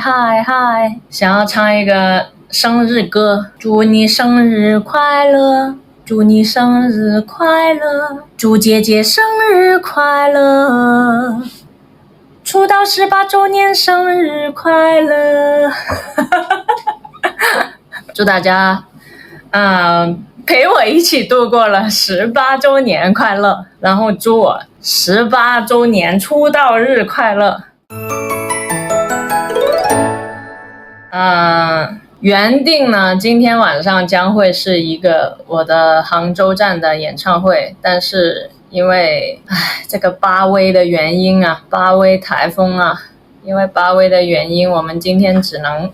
嗨嗨，想要唱一个生日歌，祝你生日快乐，祝你生日快乐，祝姐姐生日快乐，出道18周年生日快乐。祝大家陪我一起度过了18周年快乐，然后祝我18周年出道日快乐。原定呢，今天晚上将会是一个我的杭州站的演唱会，但是因为这个巴威的原因啊，巴威台风啊，因为巴威的原因，我们今天只能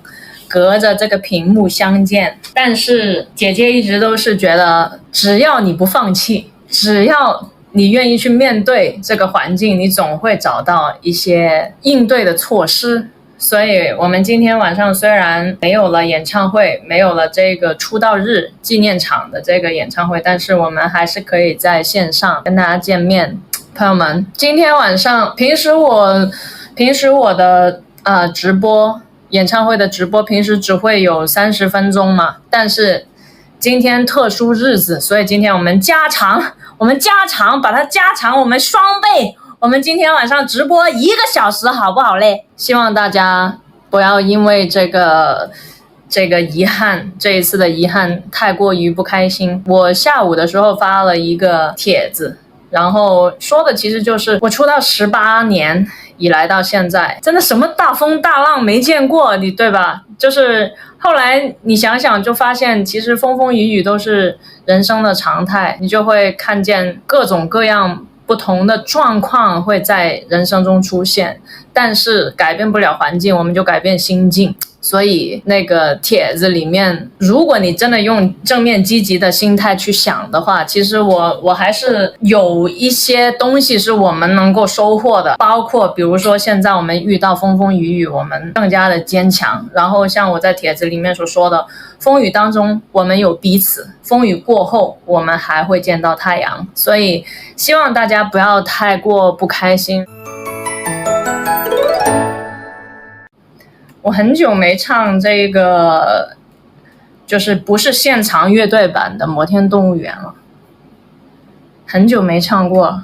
隔着这个屏幕相见。但是姐姐一直都是觉得，只要你不放弃，只要你愿意去面对这个环境，你总会找到一些应对的措施。所以我们今天晚上虽然没有了演唱会，没有了这个出道日纪念场的这个演唱会，但是我们还是可以在线上跟大家见面。朋友们，今天晚上平时我的直播演唱会的直播平时只会有30分钟嘛，但是今天特殊日子，所以今天我们加长，把它加长，我们双倍。我们今天晚上直播1个小时，好不好嘞？希望大家不要因为这个遗憾，这一次的遗憾太过于不开心。我下午的时候发了一个帖子，然后说的其实就是我出道18年以来到现在，真的什么大风大浪没见过，你对吧？就是后来你想想就发现，其实风风雨雨都是人生的常态，你就会看见各种各样不同的状况会在人生中出现，但是改变不了环境，我们就改变心境。所以那个帖子里面，如果你真的用正面积极的心态去想的话，其实我还是有一些东西是我们能够收获的，包括比如说现在我们遇到风风雨雨，我们更加的坚强。然后像我在帖子里面所说的，风雨当中我们有彼此，风雨过后我们还会见到太阳。所以希望大家不要太过不开心。我很久没唱这个，就是不是现场乐队版的《摩天动物园》了，很久没唱过。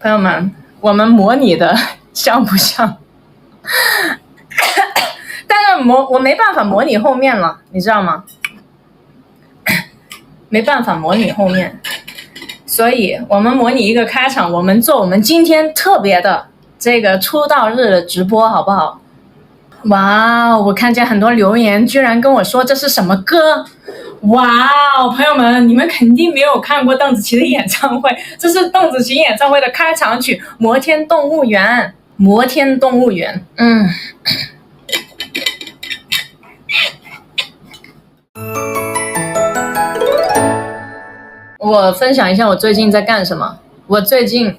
朋友们，我们模拟的像不像？但是我没办法模拟后面了，你知道吗？没办法模拟后面，所以我们模拟一个开场，我们做我们今天特别的这个出道日的直播，好不好？哇，我看见很多留言居然跟我说这是什么歌。哇，朋友们，你们肯定没有看过邓紫棋的演唱会，这是邓紫棋演唱会的开场曲《摩天动物园》。摩天动物园，我分享一下我最近在干什么。我最近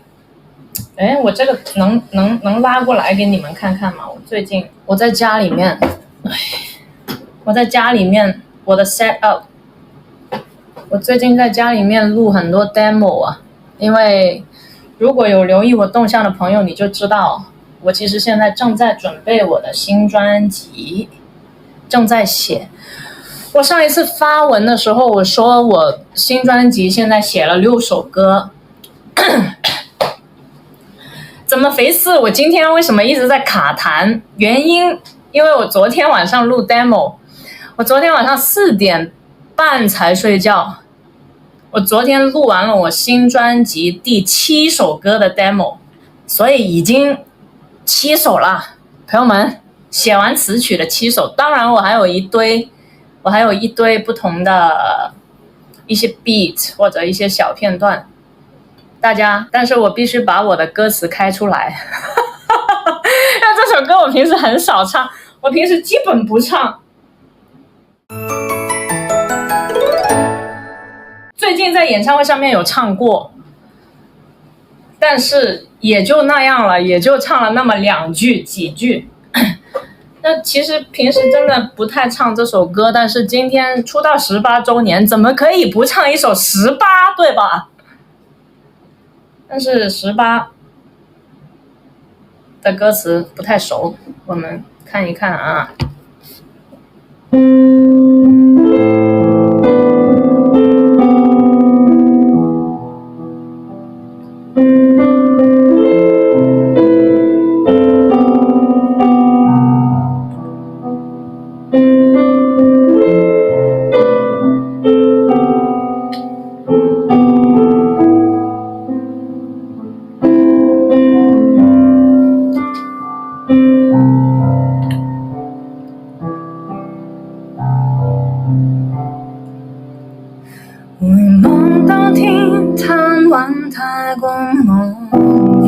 我这个能拉过来给你们看看吗？我在家里面，我的 set up， 我最近在家里面录很多 demo 啊，因为如果有留意我动向的朋友，你就知道我其实现在正在准备我的新专辑，正在写。我上一次发文的时候，我说我新专辑现在写了6首歌。怎么回事？我今天为什么一直在卡痰？原因因为我昨天晚上录 demo， 我昨天晚上4点半才睡觉。我昨天录完了我新专辑第7首歌的 demo， 所以已经7首了。朋友们，写完词曲的7首，当然我还有一堆不同的一些 beat 或者一些小片段。但是我必须把我的歌词开出来。那这首歌我平时很少唱，我平时基本不唱。最近在演唱会上面有唱过，但是也就那样了，也就唱了那么几句。那其实平时真的不太唱这首歌，但是今天出道18周年，怎么可以不唱一首18，对吧？但是18的歌词不太熟，我们看一看啊。回望當天貪玩太過無形，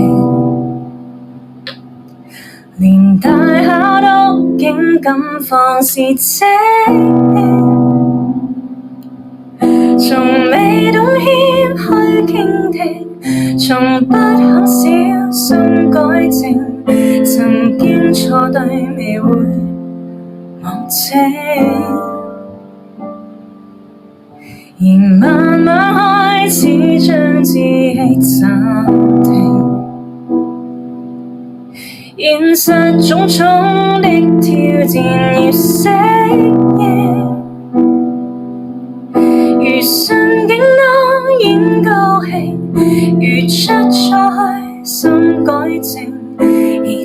連大考都竟敢放肆遮從未懂謙虛傾聽，從不肯小心改正，曾經錯對未會忘清，仍慢慢開始將志氣暫停，現實種種的挑戰要適應，如順境當然高興，如出錯開心改正，而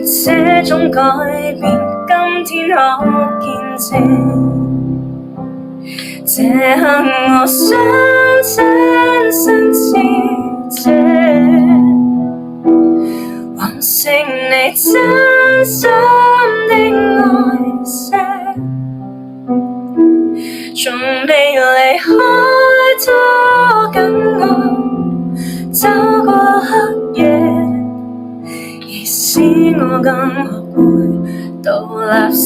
這種改變今天可見證。這刻我想親身致謝，還剩你真心的愛惜，從未離開拖緊我走過黑夜，而使我更學會獨立些。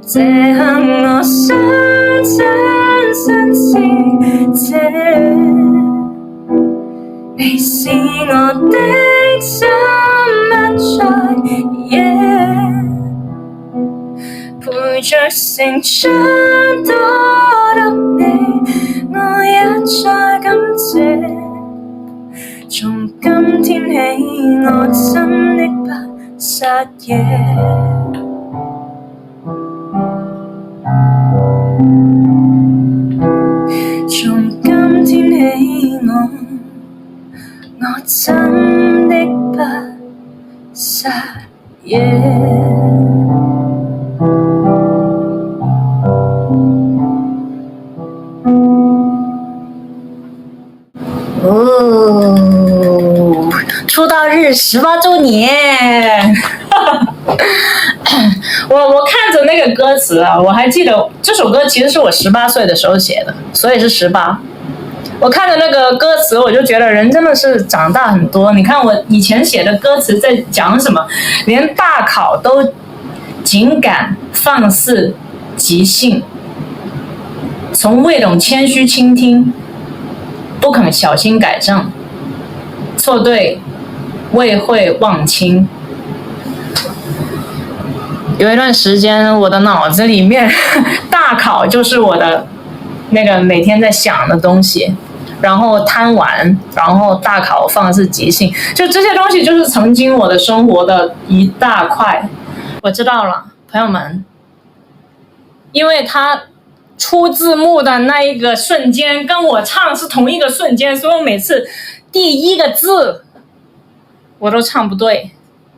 這刻我想親身致謝，你使我的心不再野，陪着成長多得你，我一再感謝。從今天起，我真的不失夜。從今天起，我真的不失夜。哦，出道日18周年。我看着那个歌词啊，我还记得这首歌其实是我18岁的时候写的，所以是18。我看着那个歌词，我就觉得人真的是长大很多。你看我以前写的歌词在讲什么，连大考都仅敢放肆即兴，从未懂谦虚倾听，不肯小心改正，错对未会忘清。有一段时间我的脑子里面大考就是我的那个每天在想的东西，然后贪玩，然后大考放肆即兴，就这些东西就是曾经我的生活的一大块。我知道了，朋友们，因为他出字幕的那一个瞬间跟我唱是同一个瞬间，所以我每次第一个字我都唱不对。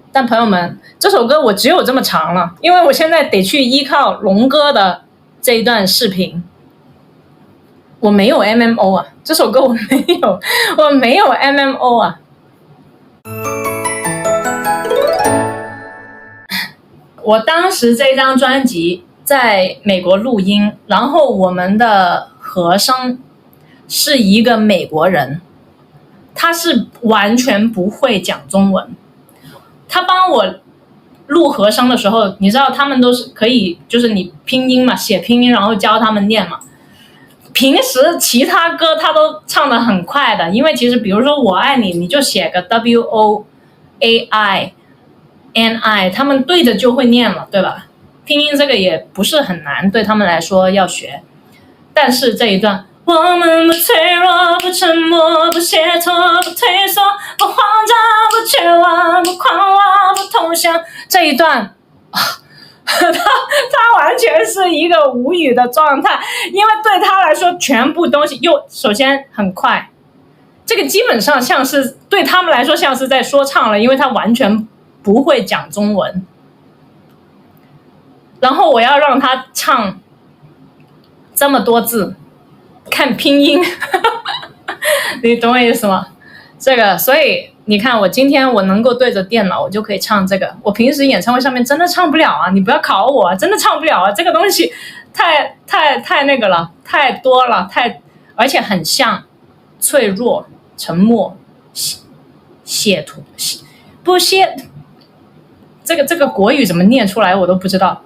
但朋友们，这首歌我只有这么长了，因为我现在得去依靠龙哥的这一段视频。我没有 MMO 啊，这首歌我没有 MMO 啊。我当时这张专辑在美国录音，然后我们的和声是一个美国人，他是完全不会讲中文。他帮我录和声的时候，你知道他们都是可以，就是你拼音嘛，写拼音，然后教他们念嘛。平时其他歌他都唱得很快的，因为其实比如说我爱你，你就写个 WOAINI，他们对着就会念了，对吧？拼音这个也不是很难，对他们来说要学。但是这一段我们不脆弱，不沉默，不懈怠，不退缩，不慌张，不绝望，不狂妄，不投降。这一段他完全是一个无语的状态，因为对他来说全部东西首先很快，这个基本上像是对他们来说像是在说唱了，因为他完全不会讲中文，然后我要让他唱这么多字，看拼音你懂我意思吗？这个，所以你看我今天我能够对着电脑我就可以唱这个，我平时演唱会上面真的唱不了啊，你不要考我啊，真的唱不了啊，这个东西太那个了，太多了，而且很像脆弱、沉默、亵渎、不屑，这个国语怎么念出来我都不知道，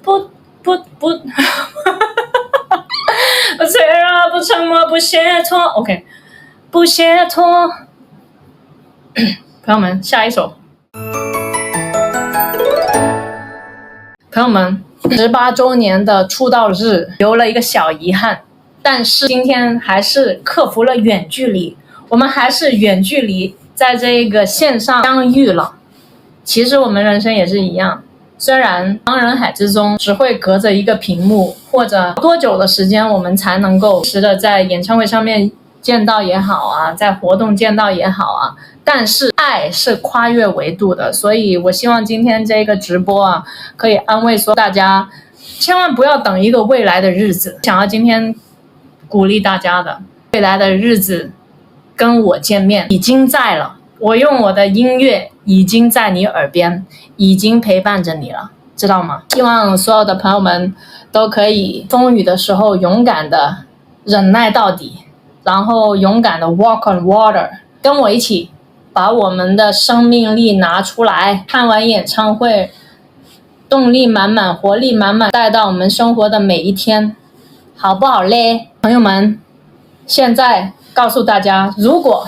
不不脆弱，不沉默，不懈怠 ，OK， 不懈怠。朋友们，下一首。朋友们，18周年的出道日留了一个小遗憾，但是今天还是克服了远距离，我们还是远距离在这个线上相遇了。其实我们人生也是一样，虽然茫人海之中只会隔着一个屏幕，或者多久的时间我们才能够实的在演唱会上面见到也好啊，在活动见到也好啊，但是爱是跨越维度的，所以我希望今天这个直播啊，可以安慰说大家千万不要等一个未来的日子，想要今天鼓励大家的未来的日子跟我见面已经在了，我用我的音乐已经在你耳边，已经陪伴着你了，知道吗？希望所有的朋友们都可以风雨的时候勇敢的忍耐到底，然后勇敢的 walk on water， 跟我一起把我们的生命力拿出来，看完演唱会动力满满，活力满满，带到我们生活的每一天，好不好嘞？朋友们，现在告诉大家，如果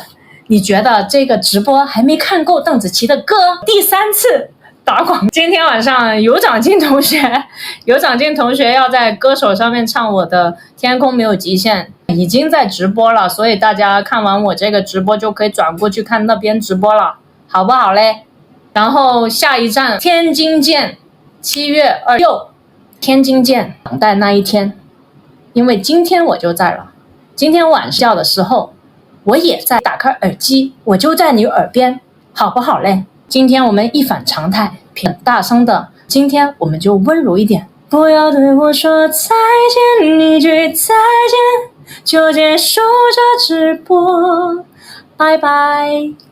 你觉得这个直播还没看够邓紫棋的歌，第3次打广，今天晚上有长进同学要在歌手上面唱我的天空没有极限，已经在直播了，所以大家看完我这个直播就可以转过去看那边直播了，好不好嘞？然后下一站天津见，7月26，天津见，等待那一天，因为今天我就在了，今天晚上的时候我也在，打开耳机我就在你耳边，好不好嘞？今天我们一反常态，很大声的，今天我们就温柔一点，不要对我说再见，一句再见就结束这直播，拜拜。